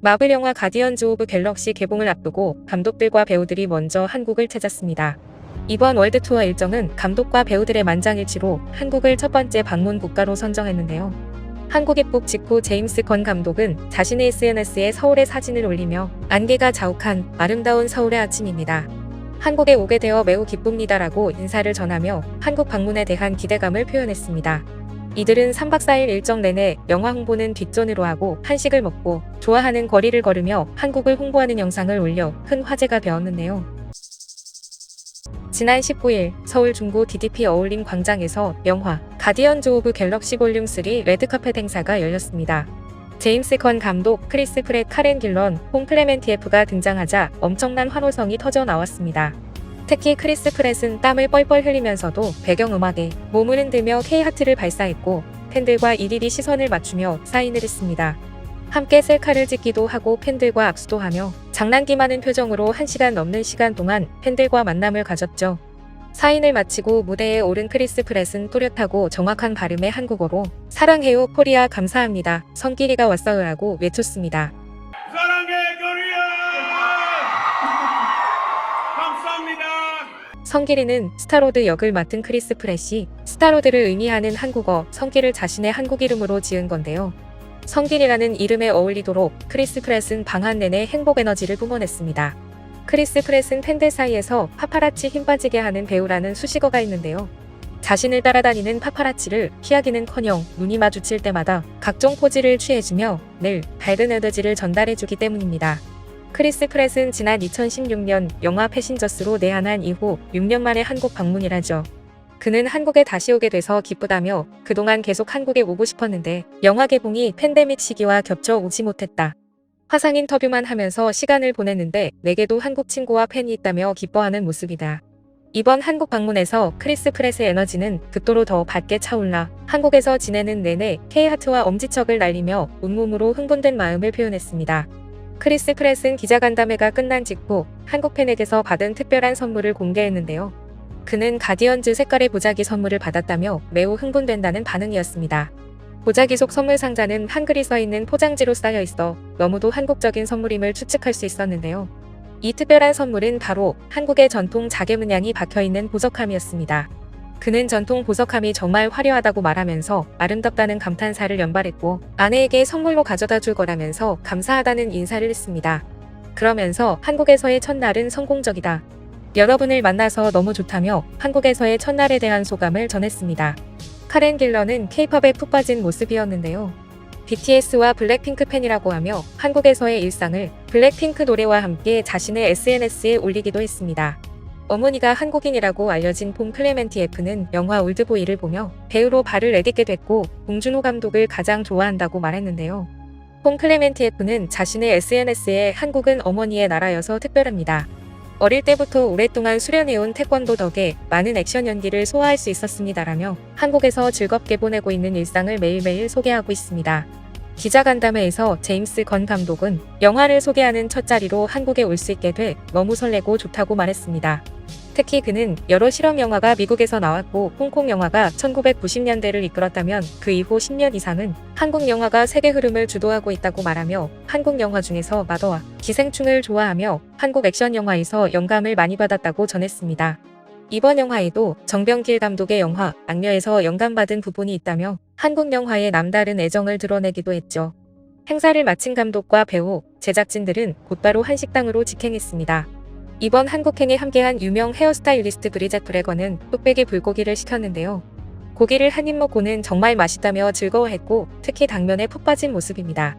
마블 영화 가디언즈 오브 갤럭시 개봉을 앞두고 감독들과 배우들이 먼저 한국을 찾았습니다. 이번 월드 투어 일정은 감독과 배우들의 만장일치로 한국을 첫 번째 방문 국가로 선정했는데요. 한국 입국 직후 제임스 건 감독은 자신의 SNS에 서울의 사진을 올리며 안개가 자욱한 아름다운 서울의 아침입니다. 한국에 오게 되어 매우 기쁩니다라고 인사를 전하며 한국 방문에 대한 기대감을 표현했습니다. 이들은 3박 4일 일정 내내 영화 홍보는 뒷전으로 하고 한식을 먹고 좋아하는 거리를 걸으며 한국을 홍보하는 영상을 올려 큰 화제가 되었는데요. 지난 19일 서울 중구 DDP 어울림 광장에서 영화 가디언즈 오브 갤럭시 볼륨 3 레드카펫 행사가 열렸습니다. 제임스 건 감독, 크리스 프렛, 카렌 길런, 홈 클레멘티에프가 등장하자 엄청난 환호성이 터져 나왔습니다. 특히 크리스 프렛은 땀을 뻘뻘 흘리면서도 배경음악에 몸을 흔들며 K하트를 발사했고 팬들과 일일이 시선을 맞추며 사인을 했습니다. 함께 셀카를 찍기도 하고 팬들과 악수도 하며 장난기 많은 표정으로 1시간 넘는 시간 동안 팬들과 만남을 가졌죠. 사인을 마치고 무대에 오른 크리스 프렛은 또렷하고 정확한 발음의 한국어로 사랑해요 코리아 감사합니다 성길이가 왔어요라고 외쳤습니다. 사랑해 코리아 감사합니다. 성길이는 스타로드 역을 맡은 크리스 프렛이 스타로드를 의미하는 한국어 성길을 자신의 한국 이름으로 지은 건데요. 성길이라는 이름에 어울리도록 크리스 프렛은 방한 내내 행복 에너지를 뿜어냈습니다. 크리스 프렛은 팬들 사이에서 파파라치 힘 빠지게 하는 배우라는 수식어가 있는데요. 자신을 따라다니는 파파라치를 피하기는커녕 눈이 마주칠 때마다 각종 포즈를 취해주며 늘 밝은 에너지를 전달해주기 때문입니다. 크리스 프렛은 지난 2016년 영화 패신저스로 내한한 이후 6년 만에 한국 방문이라죠. 그는 한국에 다시 오게 돼서 기쁘다며 그동안 계속 한국에 오고 싶었는데 영화 개봉이 팬데믹 시기와 겹쳐 오지 못했다. 화상 인터뷰만 하면서 시간을 보냈는데 내게도 한국 친구와 팬이 있다며 기뻐하는 모습이다. 이번 한국 방문에서 크리스 프렛의 에너지는 극도로 더 밝게 차올라 한국에서 지내는 내내 K하트와 엄지척을 날리며 온몸으로 흥분된 마음을 표현했습니다. 크리스 프렛은 기자간담회가 끝난 직후 한국 팬에게서 받은 특별한 선물을 공개했는데요. 그는 가디언즈 색깔의 보자기 선물을 받았다며 매우 흥분된다는 반응이었습니다. 보자기 속 선물 상자는 한글이 써있는 포장지로 쌓여 있어 너무도 한국적인 선물임을 추측할 수 있었는데요. 이 특별한 선물은 바로 한국의 전통 자개문양이 박혀있는 보석함이었습니다. 그는 전통 보석함이 정말 화려하다고 말하면서 아름답다는 감탄사를 연발했고 아내에게 선물로 가져다 줄 거라면서 감사하다는 인사를 했습니다. 그러면서 한국에서의 첫날은 성공적이다. 여러분을 만나서 너무 좋다며 한국에서의 첫날에 대한 소감을 전했습니다. 카렌 길런은 K-팝에 푹 빠진 모습이었는데요. BTS와 블랙핑크 팬이라고 하며 한국에서의 일상을 블랙핑크 노래와 함께 자신의 SNS에 올리기도 했습니다. 어머니가 한국인이라고 알려진 폼 클레멘티에프는 영화 올드보이를 보며 배우로 발을 내딛게 됐고 봉준호 감독을 가장 좋아한다고 말했는데요. 폼 클레멘티에프는 자신의 SNS에 한국은 어머니의 나라여서 특별합니다. 어릴 때부터 오랫동안 수련해온 태권도 덕에 많은 액션 연기를 소화할 수 있었습니다라며 한국에서 즐겁게 보내고 있는 일상을 매일매일 소개하고 있습니다. 기자간담회에서 제임스 건 감독은 영화를 소개하는 첫 자리로 한국에 올 수 있게 돼 너무 설레고 좋다고 말했습니다. 특히 그는 여러 실험 영화가 미국에서 나왔고 홍콩 영화가 1990년대를 이끌었다면 그 이후 10년 이상은 한국 영화가 세계 흐름을 주도하고 있다고 말하며 한국 영화 중에서 마더와 기생충을 좋아하며 한국 액션 영화에서 영감을 많이 받았다고 전했습니다. 이번 영화에도 정병길 감독의 영화 악녀에서 영감받은 부분이 있다며 한국 영화에 남다른 애정을 드러내기도 했죠. 행사를 마친 감독과 배우, 제작진들은 곧바로 한식당으로 직행했습니다. 이번 한국행에 함께한 유명 헤어스타일리스트 브리젯 브레거는 뚝배기 불고기를 시켰는데요. 고기를 한 입 먹고는 정말 맛있다며 즐거워했고 특히 당면에 푹 빠진 모습입니다.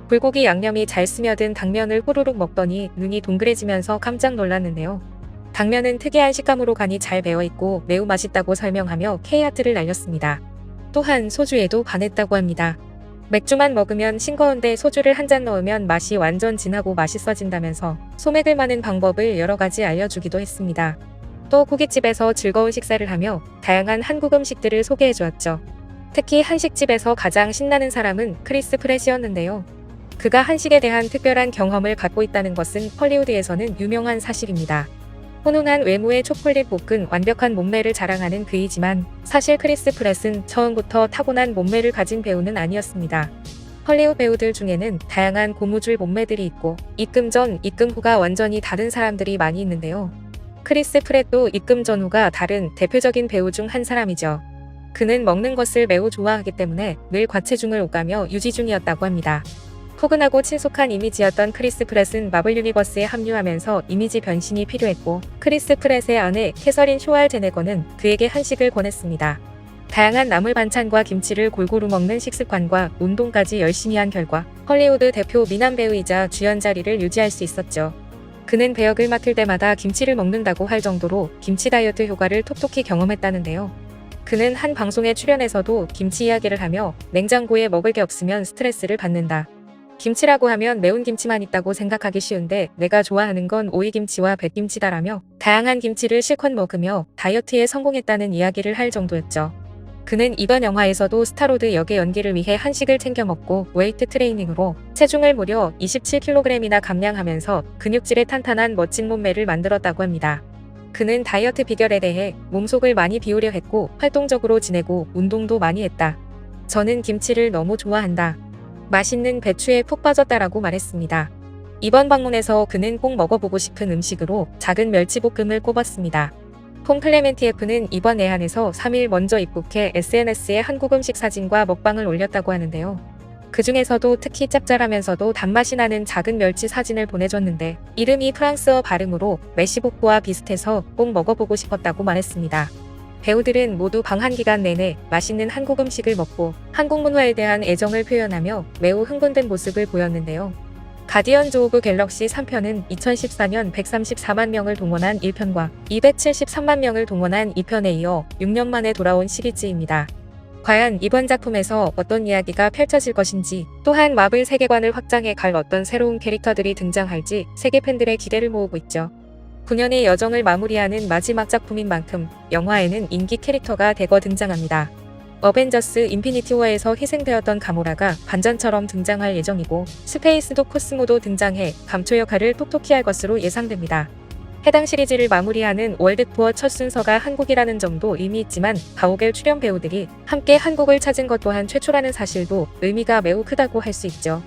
불고기 양념이 잘 스며든 당면을 후루룩 먹더니 눈이 동그래지면서 깜짝 놀랐는데요. 당면은 특이한 식감으로 간이 잘 배어있고 매우 맛있다고 설명하며 K하트를 날렸습니다. 또한 소주에도 반했다고 합니다. 맥주만 먹으면 싱거운데 소주를 한 잔 넣으면 맛이 완전 진하고 맛있어진다면서 소맥을 마는 방법을 여러 가지 알려주기도 했습니다. 또 고깃집에서 즐거운 식사를 하며 다양한 한국 음식들을 소개해 주었죠. 특히 한식집에서 가장 신나는 사람은 크리스 프렛이었는데요. 그가 한식에 대한 특별한 경험을 갖고 있다는 것은 헐리우드에서는 유명한 사실입니다. 훈훈한 외모의 초콜릿 볶은 완벽한 몸매를 자랑하는 그이지만 사실 크리스 프렛은 처음부터 타고난 몸매를 가진 배우는 아니었습니다. 헐리우드 배우들 중에는 다양한 고무줄 몸매들이 있고 입금 전, 입금 후가 완전히 다른 사람들이 많이 있는데요. 크리스 프렛도 입금 전후가 다른 대표적인 배우 중 한 사람이죠. 그는 먹는 것을 매우 좋아하기 때문에 늘 과체중을 오가며 유지 중이었다고 합니다. 포근하고 친숙한 이미지였던 크리스 프렛은 마블 유니버스에 합류하면서 이미지 변신이 필요했고, 크리스 프렛의 아내 캐서린 쇼알 제네거는 그에게 한식을 권했습니다. 다양한 나물 반찬과 김치를 골고루 먹는 식습관과 운동까지 열심히 한 결과 헐리우드 대표 미남 배우이자 주연 자리를 유지할 수 있었죠. 그는 배역을 맡을 때마다 김치를 먹는다고 할 정도로 김치 다이어트 효과를 톡톡히 경험했다는데요. 그는 한 방송에 출연해서도 김치 이야기를 하며 냉장고에 먹을 게 없으면 스트레스를 받는다. 김치라고 하면 매운 김치만 있다고 생각하기 쉬운데 내가 좋아하는 건 오이김치와 백김치다라며 다양한 김치를 실컷 먹으며 다이어트에 성공했다는 이야기를 할 정도였죠. 그는 이번 영화에서도 스타로드 역의 연기를 위해 한식을 챙겨 먹고 웨이트 트레이닝으로 체중을 무려 27kg이나 감량하면서 근육질의 탄탄한 멋진 몸매를 만들었다고 합니다. 그는 다이어트 비결에 대해 몸속을 많이 비우려 했고 활동적으로 지내고 운동도 많이 했다. 저는 김치를 너무 좋아한다. 맛있는 배추에 푹 빠졌다라고 말했습니다. 이번 방문에서 그는 꼭 먹어보고 싶은 음식으로 작은 멸치볶음을 꼽았습니다. 폼 클레멘티에프는 이번 내한에서 3일 먼저 입국해 SNS에 한국 음식 사진과 먹방을 올렸다고 하는데요. 그 중에서도 특히 짭짤하면서도 단맛이 나는 작은 멸치 사진을 보내줬는데 이름이 프랑스어 발음으로 메시복부와 비슷해서 꼭 먹어보고 싶었다고 말했습니다. 배우들은 모두 방한 기간 내내 맛있는 한국 음식을 먹고 한국 문화에 대한 애정을 표현하며 매우 흥분된 모습을 보였는데요. 가디언즈 오브 갤럭시 3편은 2014년 134만 명을 동원한 1편과 273만 명을 동원한 2편에 이어 6년 만에 돌아온 시리즈입니다. 과연 이번 작품에서 어떤 이야기가 펼쳐질 것인지, 또한 마블 세계관을 확장해 갈 어떤 새로운 캐릭터들이 등장할지 세계 팬들의 기대를 모으고 있죠. 9년의 여정을 마무리하는 마지막 작품인 만큼 영화에는 인기 캐릭터가 대거 등장합니다. 어벤져스 인피니티 워에서 희생되었던 가모라가 반전처럼 등장할 예정이고 스페이스도 코스모도 등장해 감초 역할을 톡톡히 할 것으로 예상됩니다. 해당 시리즈를 마무리하는 월드투어 첫 순서가 한국이라는 점도 의미 있지만 가오갤 출연 배우들이 함께 한국을 찾은 것 또한 최초라는 사실도 의미가 매우 크다고 할 수 있죠.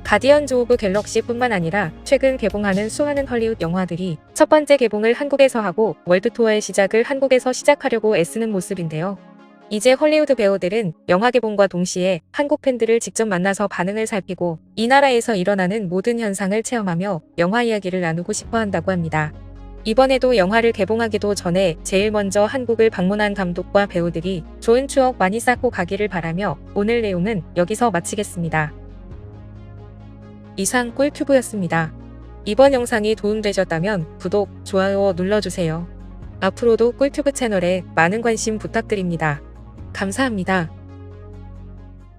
가디언즈 오브 갤럭시뿐만 아니라 최근 개봉하는 수많은 헐리우드 영화들이 첫 번째 개봉을 한국에서 하고 월드투어의 시작을 한국에서 시작하려고 애쓰는 모습인데요. 이제 헐리우드 배우들은 영화 개봉과 동시에 한국 팬들을 직접 만나서 반응을 살피고 이 나라에서 일어나는 모든 현상을 체험하며 영화 이야기를 나누고 싶어 한다고 합니다. 이번에도 영화를 개봉하기도 전에 제일 먼저 한국을 방문한 감독과 배우들이 좋은 추억 많이 쌓고 가기를 바라며 오늘 내용은 여기서 마치겠습니다. 이상 꿀튜브였습니다. 이번 영상이 도움되셨다면 구독, 좋아요 눌러주세요. 앞으로도 꿀튜브 채널에 많은 관심 부탁드립니다. 감사합니다.